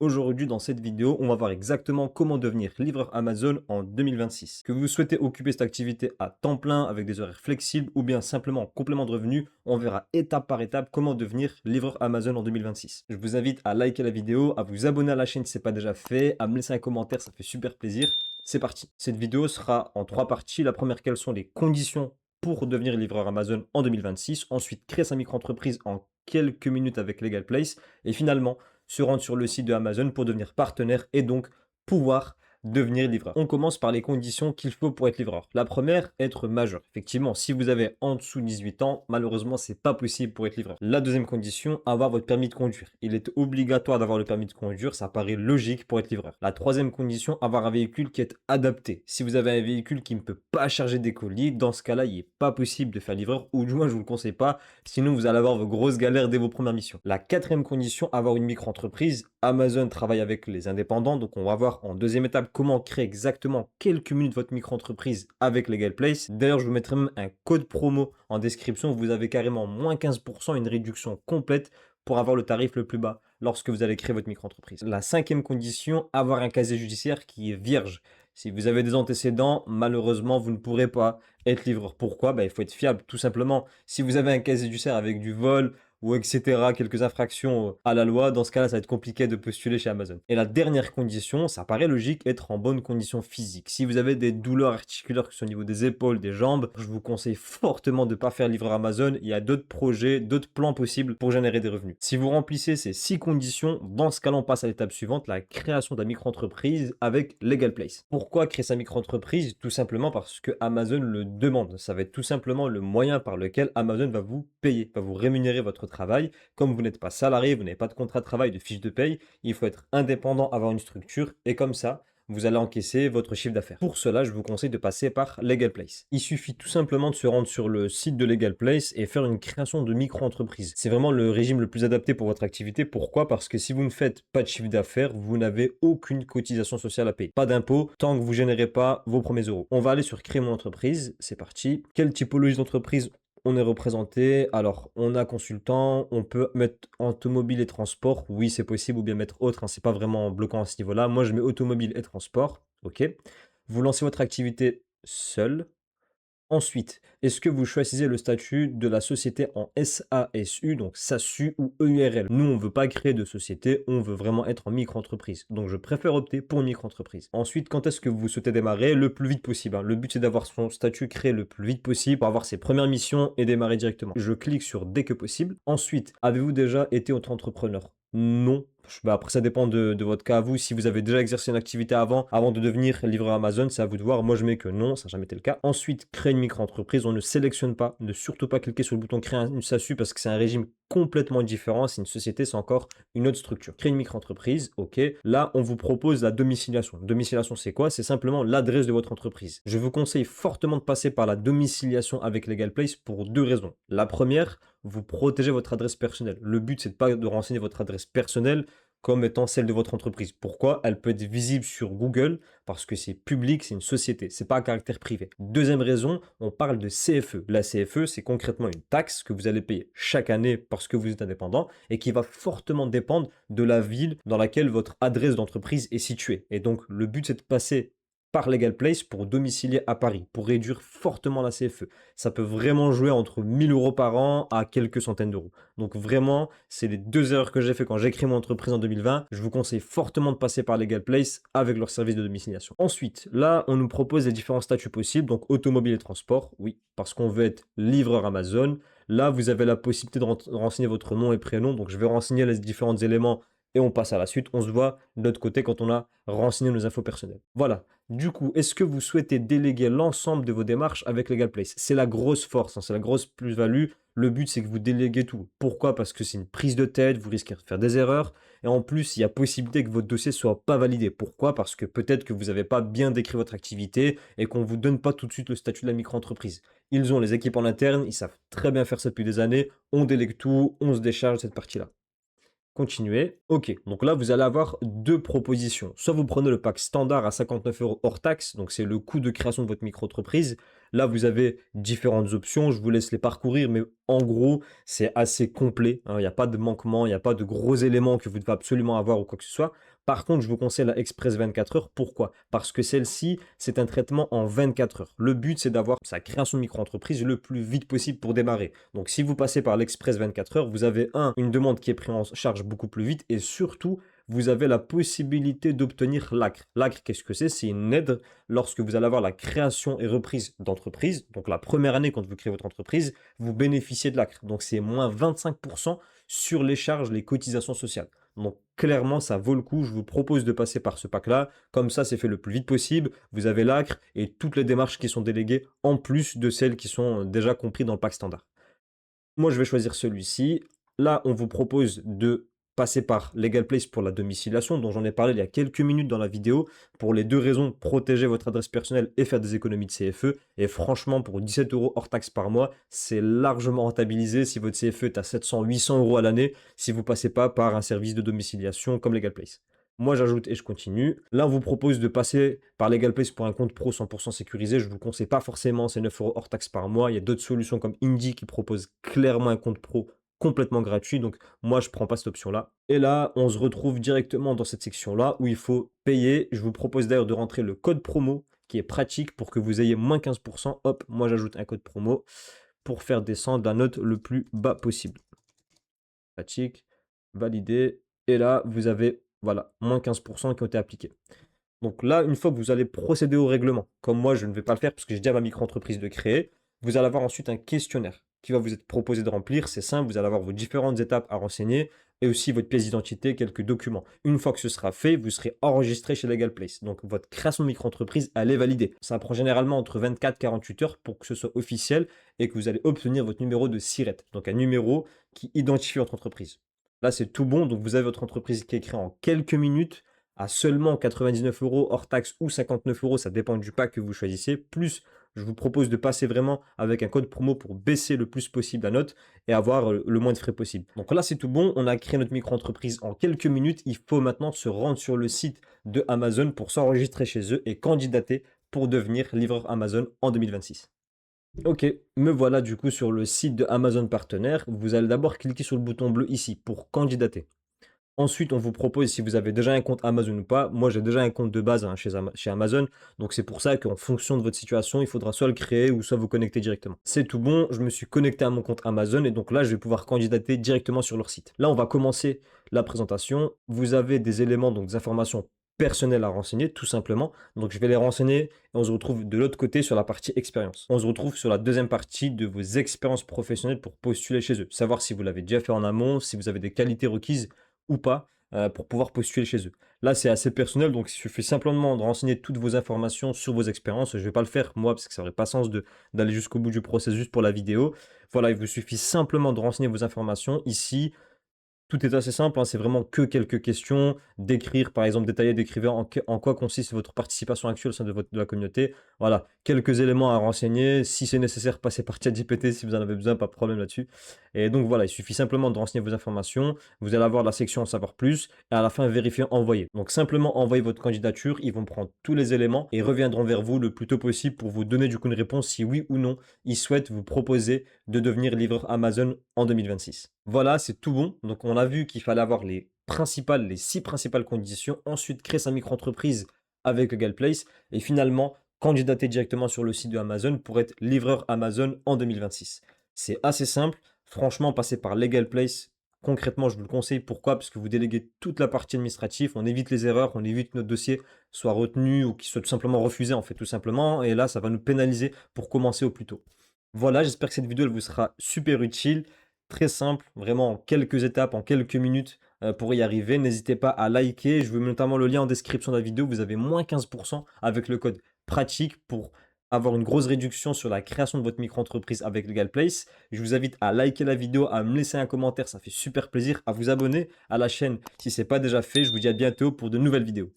Aujourd'hui, dans cette vidéo, on va voir exactement comment devenir livreur Amazon en 2026. Que vous souhaitez occuper cette activité à temps plein avec des horaires flexibles ou bien simplement en complément de revenus, on verra étape par étape comment devenir livreur Amazon en 2026. Je vous invite à liker la vidéo, à vous abonner à la chaîne si ce n'est pas déjà fait, à me laisser un commentaire, ça fait super plaisir. C'est parti. Cette vidéo sera en trois parties. La première, quelles sont les conditions pour devenir livreur Amazon en 2026. Ensuite, créer sa micro-entreprise en quelques minutes avec Legal Place. Et finalement, se rendre sur le site de Amazon pour devenir partenaire et donc pouvoir devenir livreur. On commence par les conditions qu'il faut pour être livreur. La première, être majeur. Effectivement, si vous avez en dessous de 18 ans, malheureusement, c'est pas possible pour être livreur. La deuxième condition, avoir votre permis de conduire. Il est obligatoire d'avoir le permis de conduire, ça paraît logique pour être livreur. La troisième condition, avoir un véhicule qui est adapté. Si vous avez un véhicule qui ne peut pas charger des colis, dans ce cas-là, il n'est pas possible de faire livreur, ou du moins, je vous le conseille pas, sinon vous allez avoir vos grosses galères dès vos premières missions. La quatrième condition, avoir une micro-entreprise. Amazon travaille avec les indépendants, donc on va voir en deuxième étape comment créer exactement quelques minutes votre micro-entreprise avec Legal Place. D'ailleurs, je vous mettrai même un code promo en description. Vous avez carrément moins 15%, une réduction complète pour avoir le tarif le plus bas lorsque vous allez créer votre micro-entreprise. La cinquième condition, avoir un casier judiciaire qui est vierge. Si vous avez des antécédents, malheureusement, vous ne pourrez pas être livreur. Pourquoi? Il faut être fiable, tout simplement. Si vous avez un casier judiciaire avec du vol, ou etc., quelques infractions à la loi, dans ce cas-là, ça va être compliqué de postuler chez Amazon. Et la dernière condition, ça paraît logique, être en bonne condition physique. Si vous avez des douleurs articulaires, que ce soit au niveau des épaules, des jambes, je vous conseille fortement de ne pas faire livreur Amazon. Il y a d'autres projets, d'autres plans possibles pour générer des revenus. Si vous remplissez ces 6 conditions, dans ce cas-là, on passe à l'étape suivante, la création de la micro-entreprise avec Legal Place. Pourquoi créer sa micro-entreprise? Tout simplement parce que Amazon le demande. Ça va être tout simplement le moyen par lequel Amazon va vous payer, va vous rémunérer votre travail. Comme vous n'êtes pas salarié, vous n'avez pas de contrat de travail, de fiche de paye, il faut être indépendant, avoir une structure et comme ça, vous allez encaisser votre chiffre d'affaires. Pour cela, je vous conseille de passer par Legal Place. Il suffit tout simplement de se rendre sur le site de Legal Place et faire une création de micro-entreprise. C'est vraiment le régime le plus adapté pour votre activité. Pourquoi? Parce que si vous ne faites pas de chiffre d'affaires, vous n'avez aucune cotisation sociale à payer. Pas d'impôt tant que vous ne générez pas vos premiers euros. On va aller sur créer mon entreprise. C'est parti. Quelle typologie d'entreprise on est représenté? Alors, on a consultant, on peut mettre automobile et transport. Oui, c'est possible, ou bien mettre autre, hein, c'est pas vraiment bloquant à ce niveau-là. Moi, je mets automobile et transport. OK. Vous lancez votre activité seul. Ensuite, est-ce que vous choisissez le statut de la société en SASU, donc SASU ou EURL? Nous, on ne veut pas créer de société, on veut vraiment être en micro-entreprise. Donc, je préfère opter pour une micro-entreprise. Ensuite, quand est-ce que vous souhaitez démarrer? Le plus vite possible, hein. Le but, c'est d'avoir son statut créé le plus vite possible pour avoir ses premières missions et démarrer directement. Je clique sur dès que possible. Ensuite, avez-vous déjà été auto-entrepreneur? Non. Après, ça dépend de votre cas à vous. Si vous avez déjà exercé une activité avant de devenir livreur Amazon, c'est à vous de voir. Moi, je mets que non, ça n'a jamais été le cas. Ensuite, créer une micro-entreprise. On ne sélectionne pas, ne surtout pas cliquer sur le bouton créer une SASU parce que c'est un régime complètement différent. C'est une société, c'est encore une autre structure. Créer une micro-entreprise, ok. Là, on vous propose la domiciliation. Domiciliation, c'est quoi? C'est simplement l'adresse de votre entreprise. Je vous conseille fortement de passer par la domiciliation avec Legal Place pour deux raisons. La première, vous protégez votre adresse personnelle. Le but, c'est de pas de renseigner votre adresse personnelle comme étant celle de votre entreprise. Pourquoi? Elle peut être visible sur Google parce que c'est public, c'est une société, c'est pas à caractère privé. Deuxième raison, on parle de CFE. La CFE, c'est concrètement une taxe que vous allez payer chaque année parce que vous êtes indépendant et qui va fortement dépendre de la ville dans laquelle votre adresse d'entreprise est située. Et donc, le but, c'est de passer par Legal Place pour domicilier à Paris, pour réduire fortement la CFE. Ça peut vraiment jouer entre 1000 euros par an à quelques centaines d'euros. Donc vraiment, c'est les deux erreurs que j'ai fait quand j'ai créé mon entreprise en 2020. Je vous conseille fortement de passer par Legal Place avec leur service de domiciliation. Ensuite, là, on nous propose les différents statuts possibles, donc automobile et transport, oui, parce qu'on veut être livreur Amazon. Là, vous avez la possibilité de renseigner votre nom et prénom, donc je vais renseigner les différents éléments et on passe à la suite. On se voit de l'autre côté quand on a renseigné nos infos personnelles. Voilà. Du coup, est-ce que vous souhaitez déléguer l'ensemble de vos démarches avec Legal Place? C'est la grosse force, hein, c'est la grosse plus-value. Le but, c'est que vous déléguez tout. Pourquoi? Parce que c'est une prise de tête, vous risquez de faire des erreurs. Et en plus, il y a possibilité que votre dossier ne soit pas validé. Pourquoi? Parce que peut-être que vous n'avez pas bien décrit votre activité et qu'on ne vous donne pas tout de suite le statut de la micro-entreprise. Ils ont les équipes en interne, ils savent très bien faire ça depuis des années. On délègue tout, on se décharge de cette partie-là. Continuer. OK, donc là, vous allez avoir deux propositions. Soit vous prenez le pack standard à 59 euros hors taxe, donc c'est le coût de création de votre micro-entreprise. Là, vous avez différentes options. Je vous laisse les parcourir, mais en gros, c'est assez complet, hein. Il n'y a pas de manquement, il n'y a pas de gros éléments que vous devez absolument avoir ou quoi que ce soit. Par contre, je vous conseille la Express 24 heures. Pourquoi? Parce que celle-ci, c'est un traitement en 24 heures. Le but, c'est d'avoir sa création de micro-entreprise le plus vite possible pour démarrer. Donc, si vous passez par l'Express 24 heures, vous avez une demande qui est prise en charge beaucoup plus vite et surtout, vous avez la possibilité d'obtenir l'ACRE. L'ACRE, qu'est-ce que c'est? C'est une aide lorsque vous allez avoir la création et reprise d'entreprise. Donc, la première année, quand vous créez votre entreprise, vous bénéficiez de l'ACRE. Donc, c'est moins 25% sur les charges, les cotisations sociales. Donc clairement, ça vaut le coup. Je vous propose de passer par ce pack-là. Comme ça, c'est fait le plus vite possible. Vous avez l'ACRE et toutes les démarches qui sont déléguées en plus de celles qui sont déjà comprises dans le pack standard. Moi, je vais choisir celui-ci. Là, on vous propose de passer par Legal Place pour la domiciliation, dont j'en ai parlé il y a quelques minutes dans la vidéo, pour les deux raisons, protéger votre adresse personnelle et faire des économies de CFE. Et franchement, pour 17 euros hors taxe par mois, c'est largement rentabilisé si votre CFE est à 700, 800 euros à l'année, si vous ne passez pas par un service de domiciliation comme Legal Place. Moi, j'ajoute et je continue. Là, on vous propose de passer par Legal Place pour un compte pro 100% sécurisé. Je ne vous le conseille pas forcément, c'est 9 euros hors taxe par mois. Il y a d'autres solutions comme Indie qui propose clairement un compte pro complètement gratuit. Donc, moi, je ne prends pas cette option-là. Et là, on se retrouve directement dans cette section-là où il faut payer. Je vous propose d'ailleurs de rentrer le code promo qui est pratique pour que vous ayez moins 15%. Hop, moi, j'ajoute un code promo pour faire descendre la note le plus bas possible. Pratique, validé. Et là, vous avez, voilà, moins 15% qui ont été appliqués. Donc là, une fois que vous allez procéder au règlement, comme moi, je ne vais pas le faire parce que j'ai déjà ma micro-entreprise de créer, vous allez avoir ensuite un questionnaire qui va vous être proposé de remplir. C'est simple, vous allez avoir vos différentes étapes à renseigner et aussi votre pièce d'identité, quelques documents. Une fois que ce sera fait, vous serez enregistré chez Legal Place. Donc votre création de micro-entreprise, elle est validée. Ça prend généralement entre 24 et 48 heures pour que ce soit officiel et que vous allez obtenir votre numéro de SIRET, donc un numéro qui identifie votre entreprise. Là, c'est tout bon. Donc vous avez votre entreprise qui est créée en quelques minutes à seulement 99 euros hors taxe ou 59 euros, ça dépend du pack que vous choisissez. Plus, je vous propose de passer vraiment avec un code promo pour baisser le plus possible la note et avoir le moins de frais possible. Donc là, c'est tout bon. On a créé notre micro-entreprise en quelques minutes. Il faut maintenant se rendre sur le site de Amazon pour s'enregistrer chez eux et candidater pour devenir livreur Amazon en 2026. Ok, me voilà du coup sur le site de Amazon Partenaire. Vous allez d'abord cliquer sur le bouton bleu ici pour candidater. Ensuite, on vous propose si vous avez déjà un compte Amazon ou pas. Moi, j'ai déjà un compte de base chez Amazon. Donc, c'est pour ça qu'en fonction de votre situation, il faudra soit le créer ou soit vous connecter directement. C'est tout bon. Je me suis connecté à mon compte Amazon et donc là, je vais pouvoir candidater directement sur leur site. Là, on va commencer la présentation. Vous avez des éléments, donc des informations personnelles à renseigner, tout simplement. Donc, je vais les renseigner et on se retrouve de l'autre côté sur la partie expérience. On se retrouve sur la deuxième partie de vos expériences professionnelles pour postuler chez eux. Savoir si vous l'avez déjà fait en amont, si vous avez des qualités requises ou pas pour pouvoir postuler chez eux. Là, c'est assez personnel, donc il suffit simplement de renseigner toutes vos informations sur vos expériences. Je ne vais pas le faire moi parce que ça n'aurait pas sens d'aller jusqu'au bout du processus pour la vidéo. Voilà, il vous suffit simplement de renseigner vos informations ici. Tout est assez simple, hein, c'est vraiment que quelques questions, d'écrire, par exemple, détailler, d'écrire en quoi consiste votre participation actuelle au sein de la communauté. Voilà, quelques éléments à renseigner. Si c'est nécessaire, passez par ChatGPT si vous en avez besoin, pas de problème là-dessus. Et donc voilà, il suffit simplement de renseigner vos informations. Vous allez avoir la section en savoir plus et à la fin, vérifier envoyer. Donc simplement envoyer votre candidature, ils vont prendre tous les éléments et reviendront vers vous le plus tôt possible pour vous donner du coup une réponse si oui ou non ils souhaitent vous proposer de devenir livreur Amazon en 2026. Voilà, c'est tout bon. Donc, on a vu qu'il fallait avoir les 6 principales conditions. Ensuite, créer sa micro-entreprise avec Legal Place. Et finalement, candidater directement sur le site de Amazon pour être livreur Amazon en 2026. C'est assez simple. Franchement, passer par Legal Place, concrètement, je vous le conseille. Pourquoi? Parce que vous déléguez toute la partie administrative. On évite les erreurs, on évite que notre dossier soit retenu ou qu'il soit tout simplement refusé, en fait, tout simplement. Et là, ça va nous pénaliser pour commencer au plus tôt. Voilà, j'espère que cette vidéo elle vous sera super utile. Très simple, vraiment en quelques étapes, en quelques minutes pour y arriver. N'hésitez pas à liker. Je vous mets notamment le lien en description de la vidéo. Vous avez moins 15% avec le code pratique pour avoir une grosse réduction sur la création de votre micro-entreprise avec Legal Place. Je vous invite à liker la vidéo, à me laisser un commentaire, ça fait super plaisir, à vous abonner à la chaîne si ce n'est pas déjà fait. Je vous dis à bientôt pour de nouvelles vidéos.